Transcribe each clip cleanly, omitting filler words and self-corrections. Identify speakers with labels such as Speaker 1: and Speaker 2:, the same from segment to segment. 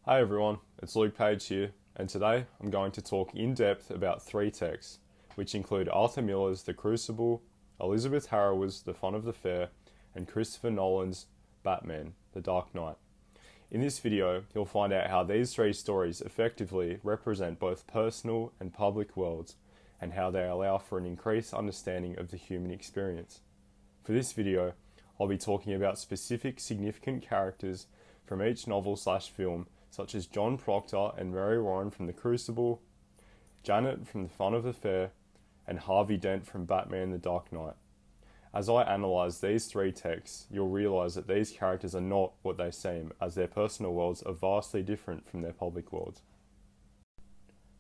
Speaker 1: Hi everyone, it's Luke Page here, and today I'm going to talk in depth about three texts, which include Arthur Miller's The Crucible, Elizabeth Harrower's The Fun of the Fair, and Christopher Nolan's Batman, The Dark Knight. In this video, you'll find out how these three stories effectively represent both personal and public worlds, and how they allow for an increased understanding of the human experience. For this video, I'll be talking about specific significant characters from each novel/film, such as John Proctor and Mary Warren from The Crucible, Janet from The Fun of the Fair, and Harvey Dent from Batman the Dark Knight. As I analyse these three texts, you'll realise that these characters are not what they seem, as their personal worlds are vastly different from their public worlds.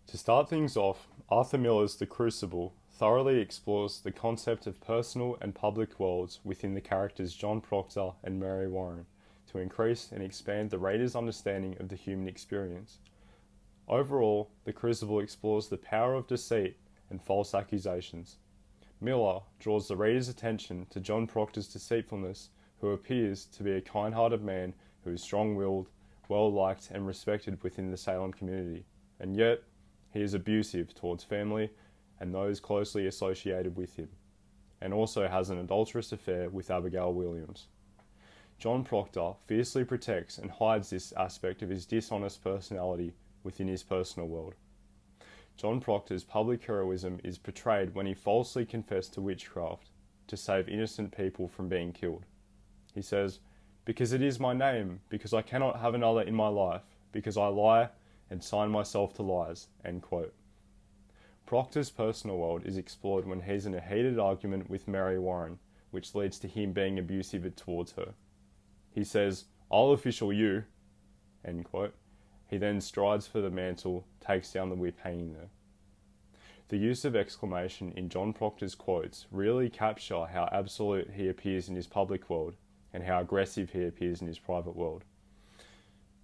Speaker 1: To start things off, Arthur Miller's The Crucible thoroughly explores the concept of personal and public worlds within the characters John Proctor and Mary Warren, to increase and expand the reader's understanding of the human experience. Overall, The Crucible explores the power of deceit and false accusations. Miller draws the reader's attention to John Proctor's deceitfulness, who appears to be a kind-hearted man who is strong-willed, well-liked and respected within the Salem community, and yet he is abusive towards family and those closely associated with him, and also has an adulterous affair with Abigail Williams. John Proctor fiercely protects and hides this aspect of his dishonest personality within his personal world. John Proctor's public heroism is portrayed when he falsely confessed to witchcraft to save innocent people from being killed. He says, "Because it is my name, because I cannot have another in my life, because I lie and sign myself to lies." End quote. Proctor's personal world is explored when he's in a heated argument with Mary Warren, which leads to him being abusive towards her. He says, "I'll official you," end quote. He then strides for the mantle, takes down the whip hanging there. The use of exclamation in John Proctor's quotes really capture how absolute he appears in his public world and how aggressive he appears in his private world.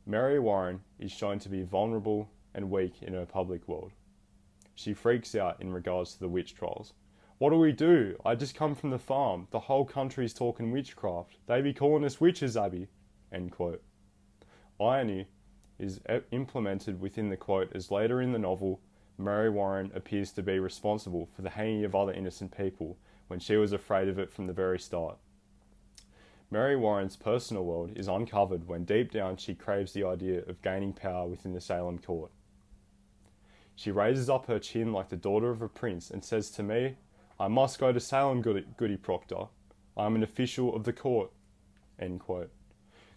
Speaker 1: Mary Warren is shown to be vulnerable and weak in her public world. She freaks out in regards to the witch trials. "What do we do? I just come from the farm. The whole country's talking witchcraft. They be calling us witches, Abby." End quote. Irony is implemented within the quote, as later in the novel, Mary Warren appears to be responsible for the hanging of other innocent people when she was afraid of it from the very start. Mary Warren's personal world is uncovered when deep down she craves the idea of gaining power within the Salem court. She raises up her chin like the daughter of a prince and says to me, "I must go to Salem, Goody Proctor. I am an official of the court." End quote.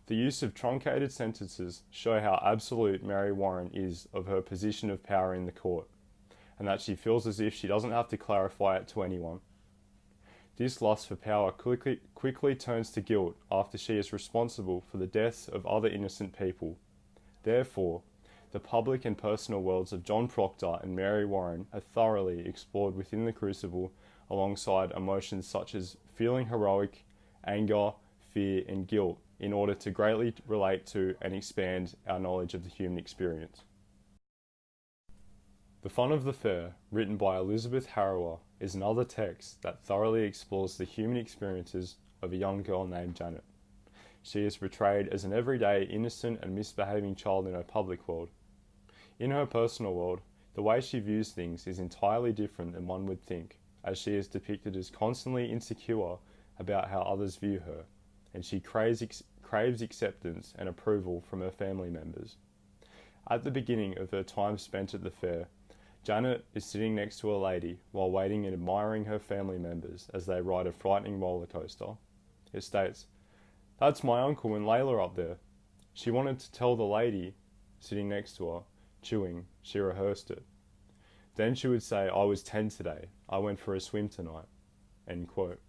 Speaker 1: The use of truncated sentences show how absolute Mary Warren is of her position of power in the court, and that she feels as if she doesn't have to clarify it to anyone. This lust for power quickly turns to guilt after she is responsible for the deaths of other innocent people. Therefore, the public and personal worlds of John Proctor and Mary Warren are thoroughly explored within The Crucible, alongside emotions such as feeling heroic, anger, fear, and guilt, in order to greatly relate to and expand our knowledge of the human experience. The Fun of the Fair, written by Elizabeth Harrower, is another text that thoroughly explores the human experiences of a young girl named Janet. She is portrayed as an everyday, innocent and misbehaving child in her public world. In her personal world, the way she views things is entirely different than one would think, as she is depicted as constantly insecure about how others view her, and she craves acceptance and approval from her family members. At the beginning of her time spent at the fair, Janet is sitting next to a lady while waiting and admiring her family members as they ride a frightening roller coaster. It states, "That's my uncle and Layla up there." She wanted to tell the lady sitting next to her, chewing. She rehearsed it. Then she would say, "I was 10 today. I went for a swim tonight." End quote.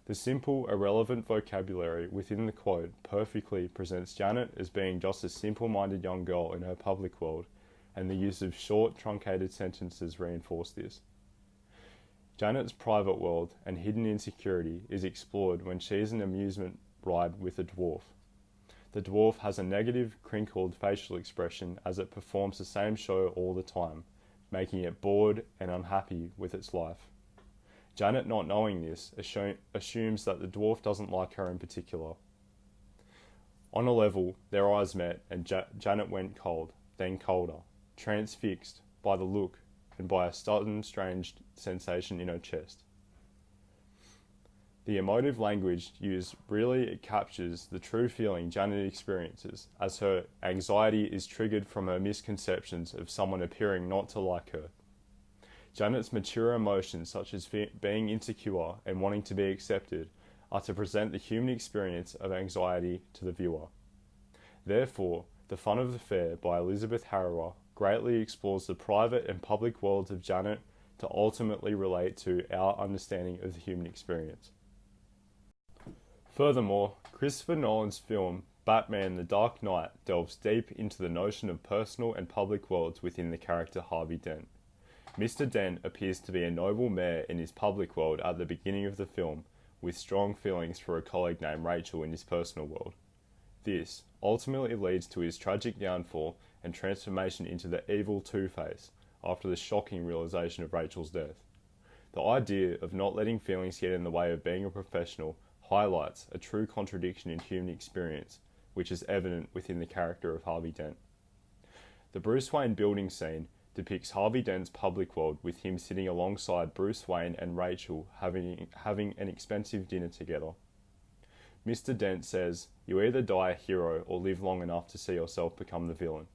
Speaker 1: The simple, irrelevant vocabulary within the quote perfectly presents Janet as being just a simple-minded young girl in her public world, and the use of short, truncated sentences reinforce this. Janet's private world and hidden insecurity is explored when she is an amusement ride with a dwarf. The dwarf has a negative, crinkled facial expression as it performs the same show all the time, making it bored and unhappy with its life. Janet, not knowing this, assumes that the dwarf doesn't like her in particular. On a level, their eyes met, and Janet went cold, then colder, transfixed by the look and by a sudden strange sensation in her chest. The emotive language used really captures the true feeling Janet experiences, as her anxiety is triggered from her misconceptions of someone appearing not to like her. Janet's mature emotions, such as being insecure and wanting to be accepted, are to present the human experience of anxiety to the viewer. Therefore, The Fun of the Fair by Elizabeth Harrower greatly explores the private and public worlds of Janet to ultimately relate to our understanding of the human experience. Furthermore, Christopher Nolan's film Batman: The Dark Knight delves deep into the notion of personal and public worlds within the character Harvey Dent. Mr. Dent appears to be a noble mayor in his public world at the beginning of the film, with strong feelings for a colleague named Rachel in his personal world. This ultimately leads to his tragic downfall and transformation into the evil Two-Face after the shocking realization of Rachel's death. The idea of not letting feelings get in the way of being a professional highlights a true contradiction in human experience, which is evident within the character of Harvey Dent. The Bruce Wayne building scene depicts Harvey Dent's public world with him sitting alongside Bruce Wayne and Rachel having an expensive dinner together. Mr. Dent says, "You either die a hero or live long enough to see yourself become the villain,"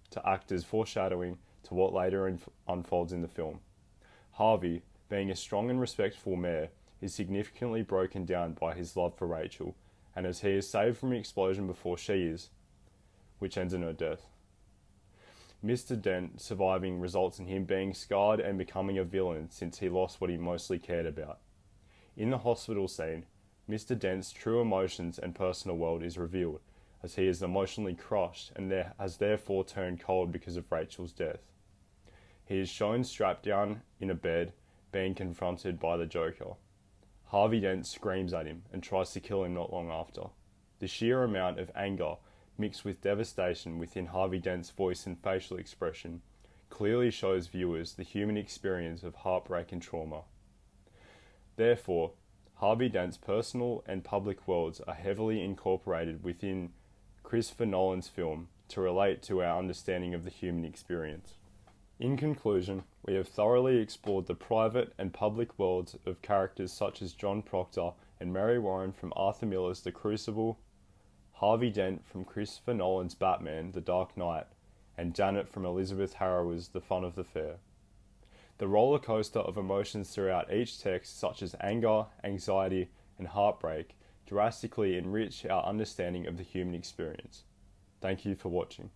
Speaker 1: to act as foreshadowing to what later unfolds in the film. Harvey, being a strong and respectful mayor, is significantly broken down by his love for Rachel, and as he is saved from an explosion before she is, which ends in her death. Mr. Dent surviving results in him being scarred and becoming a villain since he lost what he mostly cared about. In the hospital scene, Mr. Dent's true emotions and personal world is revealed, as he is emotionally crushed and has therefore turned cold because of Rachel's death. He is shown strapped down in a bed, being confronted by the Joker. Harvey Dent screams at him and tries to kill him not long after. The sheer amount of anger mixed with devastation within Harvey Dent's voice and facial expression clearly shows viewers the human experience of heartbreak and trauma. Therefore, Harvey Dent's personal and public worlds are heavily incorporated within Christopher Nolan's film to relate to our understanding of the human experience. In conclusion, we have thoroughly explored the private and public worlds of characters such as John Proctor and Mary Warren from Arthur Miller's The Crucible, Harvey Dent from Christopher Nolan's Batman: The Dark Knight, and Janet from Elizabeth Harrower's The Fun of the Fair. The roller coaster of emotions throughout each text, such as anger, anxiety, and heartbreak, drastically enrich our understanding of the human experience. Thank you for watching.